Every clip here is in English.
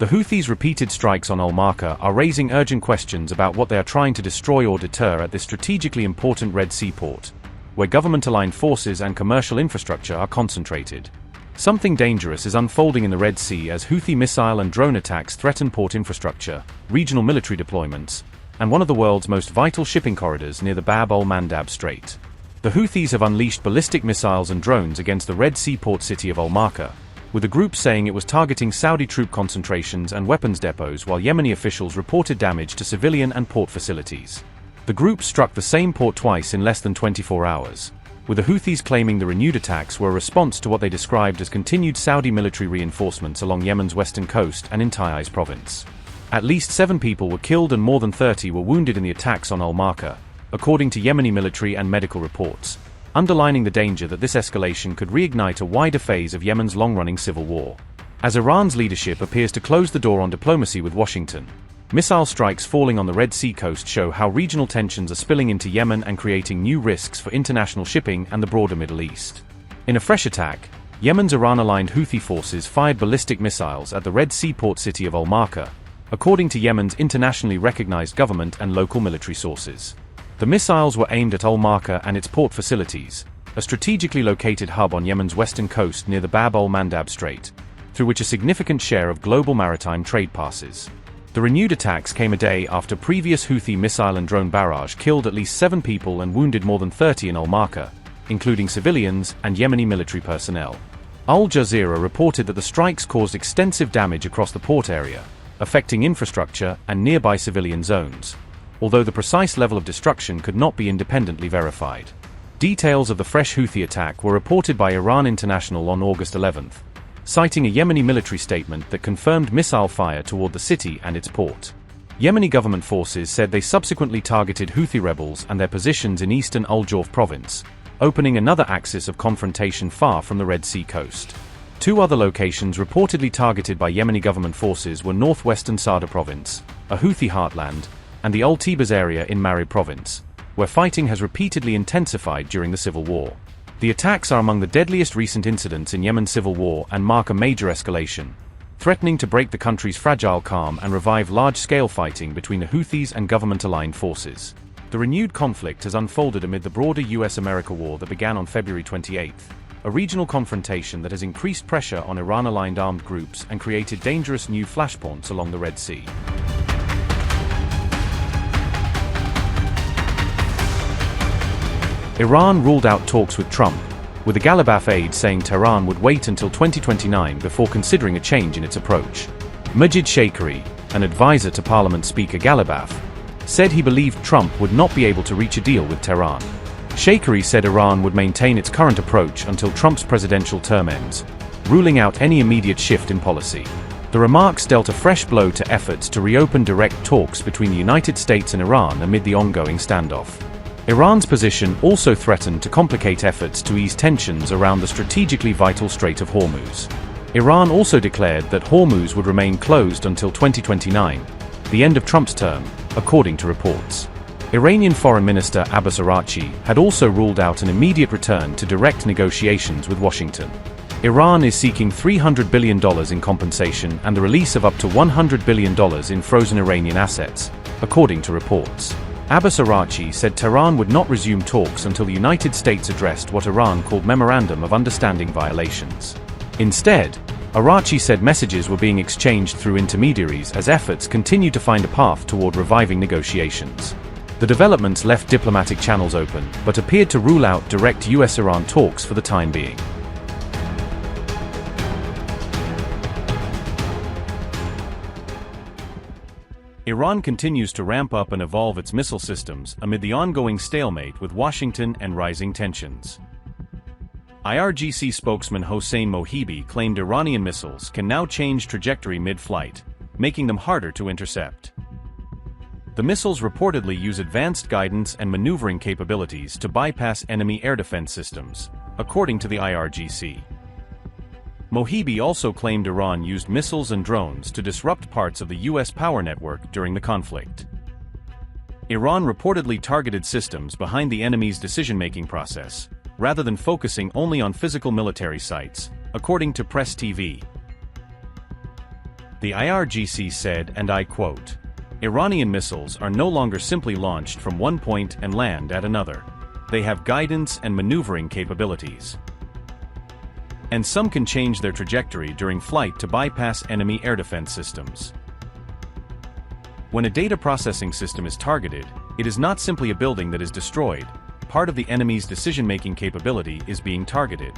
The Houthis' repeated strikes on Al-Makha are raising urgent questions about what they are trying to destroy or deter at this strategically important Red Sea port, where government-aligned forces and commercial infrastructure are concentrated. Something dangerous is unfolding in the Red Sea as Houthi missile and drone attacks threaten port infrastructure, regional military deployments, and one of the world's most vital shipping corridors near the Bab al-Mandab Strait. The Houthis have unleashed ballistic missiles and drones against the Red Sea port city of Al-Makha, with the group saying it was targeting Saudi troop concentrations and weapons depots, while Yemeni officials reported damage to civilian and port facilities. The group struck the same port twice in less than 24 hours, with the Houthis claiming the renewed attacks were a response to what they described as continued Saudi military reinforcements along Yemen's western coast and in Taiz province. At least 7 people were killed and more than 30 were wounded in the attacks on Al-Makha, according to Yemeni military and medical reports, underlining the danger that this escalation could reignite a wider phase of Yemen's long-running civil war. As Iran's leadership appears to close the door on diplomacy with Washington, missile strikes falling on the Red Sea coast show how regional tensions are spilling into Yemen and creating new risks for international shipping and the broader Middle East. In a fresh attack, Yemen's Iran-aligned Houthi forces fired ballistic missiles at the Red Sea port city of Al-Makha, according to Yemen's internationally recognized government and local military sources. The missiles were aimed at Al-Makha and its port facilities, a strategically located hub on Yemen's western coast near the Bab al-Mandab Strait, through which a significant share of global maritime trade passes. The renewed attacks came a day after previous Houthi missile and drone barrage killed at least 7 people and wounded more than 30 in Al-Makha, including civilians and Yemeni military personnel. Al Jazeera reported that the strikes caused extensive damage across the port area, affecting infrastructure and nearby civilian zones, although the precise level of destruction could not be independently verified. Details of the fresh Houthi attack were reported by Iran International on August 11, citing a Yemeni military statement that confirmed missile fire toward the city and its port. Yemeni government forces said they subsequently targeted Houthi rebels and their positions in eastern Al-Jawf province, opening another axis of confrontation far from the Red Sea coast. 2 other locations reportedly targeted by Yemeni government forces were northwestern Saada province, a Houthi heartland, and the Al-Tibaz area in Marib province, where fighting has repeatedly intensified during the civil war. The attacks are among the deadliest recent incidents in Yemen's civil war and mark a major escalation, threatening to break the country's fragile calm and revive large-scale fighting between the Houthis and government-aligned forces. The renewed conflict has unfolded amid the broader US-America war that began on February 28, a regional confrontation that has increased pressure on Iran-aligned armed groups and created dangerous new flashpoints along the Red Sea. Iran ruled out talks with Trump, with a Ghalibaf aide saying Tehran would wait until 2029 before considering a change in its approach. Majid Shakari, an advisor to Parliament Speaker Ghalibaf, said he believed Trump would not be able to reach a deal with Tehran. Shakari said Iran would maintain its current approach until Trump's presidential term ends, ruling out any immediate shift in policy. The remarks dealt a fresh blow to efforts to reopen direct talks between the United States and Iran amid the ongoing standoff. Iran's position also threatened to complicate efforts to ease tensions around the strategically vital Strait of Hormuz. Iran also declared that Hormuz would remain closed until 2029, the end of Trump's term, according to reports. Iranian Foreign Minister Abbas Araghchi had also ruled out an immediate return to direct negotiations with Washington. Iran is seeking $300 billion in compensation and the release of up to $100 billion in frozen Iranian assets, according to reports. Abbas Araghchi said Tehran would not resume talks until the United States addressed what Iran called Memorandum of Understanding violations. Instead, Araghchi said messages were being exchanged through intermediaries as efforts continued to find a path toward reviving negotiations. The developments left diplomatic channels open, but appeared to rule out direct US-Iran talks for the time being. Iran continues to ramp up and evolve its missile systems amid the ongoing stalemate with Washington and rising tensions. IRGC spokesman Hossein Mohibi claimed Iranian missiles can now change trajectory mid-flight, making them harder to intercept. The missiles reportedly use advanced guidance and maneuvering capabilities to bypass enemy air defense systems, according to the IRGC. Mohibi also claimed Iran used missiles and drones to disrupt parts of the U.S. power network during the conflict. Iran reportedly targeted systems behind the enemy's decision-making process, rather than focusing only on physical military sites, according to Press TV. The IRGC said, and I quote, "Iranian missiles are no longer simply launched from one point and land at another. They have guidance and maneuvering capabilities. And some can change their trajectory during flight to bypass enemy air defense systems." When a data processing system is targeted, it is not simply a building that is destroyed. Part of the enemy's decision-making capability is being targeted.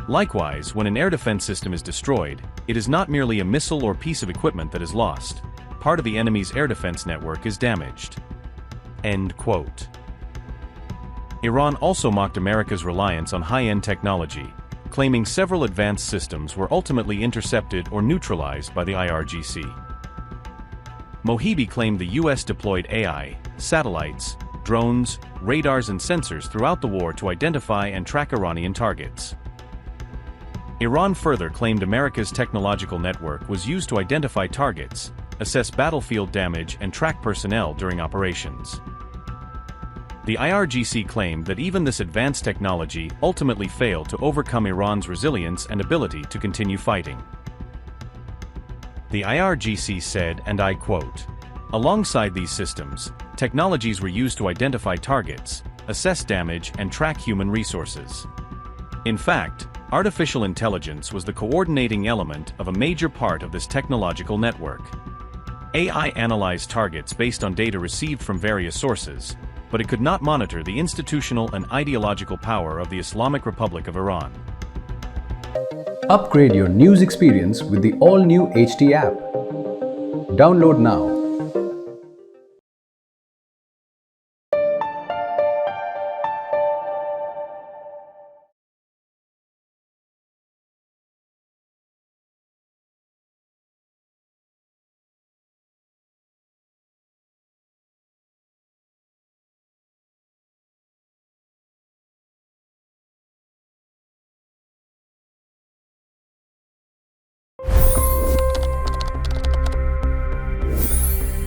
Likewise, when an air defense system is destroyed, it is not merely a missile or piece of equipment that is lost. Part of the enemy's air defense network is damaged. End quote. Iran also mocked America's reliance on high-end technology, claiming several advanced systems were ultimately intercepted or neutralized by the IRGC. Mohibi claimed the U.S. deployed AI, satellites, drones, radars and sensors throughout the war to identify and track Iranian targets. Iran further claimed America's technological network was used to identify targets, assess battlefield damage and track personnel during operations. The IRGC claimed that even this advanced technology ultimately failed to overcome Iran's resilience and ability to continue fighting. The IRGC said, and I quote, "Alongside these systems, technologies were used to identify targets, assess damage and track human resources. In fact, artificial intelligence was the coordinating element of a major part of this technological network. AI analyzed targets based on data received from various sources, but it could not monitor the institutional and ideological power of the Islamic Republic of Iran." Upgrade your news experience with the all-new HT app. Download now.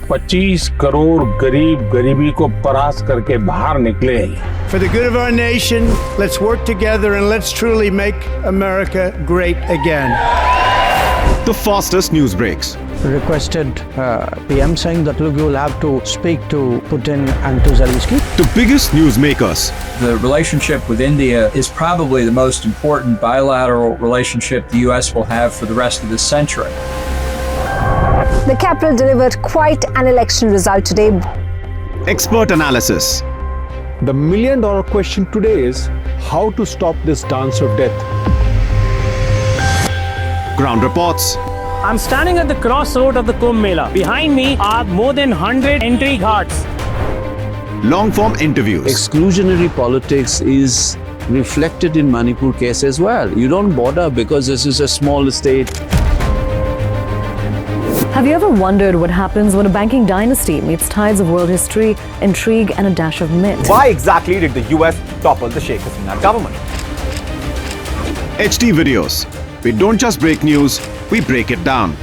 $25 crore गरीब गरीबी को परास्त करके बाहर निकले। For the good of our nation, let's work together and let's truly make America great again. The fastest news breaks. Requested PM saying that look, you will have to speak to Putin and to Zelensky. The biggest news makers. The relationship with India is probably the most important bilateral relationship the US will have for the rest of this century. The capital delivered quite an election result today. Expert analysis. The million-dollar question today is how to stop this dance of death. Ground reports. I'm standing at the crossroad of the Kumbh Mela. Behind me are more than 100 entry ghats. Long-form interviews. Exclusionary politics is reflected in Manipur case as well. You don't bother because this is a small state. Have you ever wondered what happens when a banking dynasty meets tides of world history, intrigue, and a dash of myth? Why exactly did the US topple the Sheikh Hasina government? HT videos. We don't just break news, we break it down.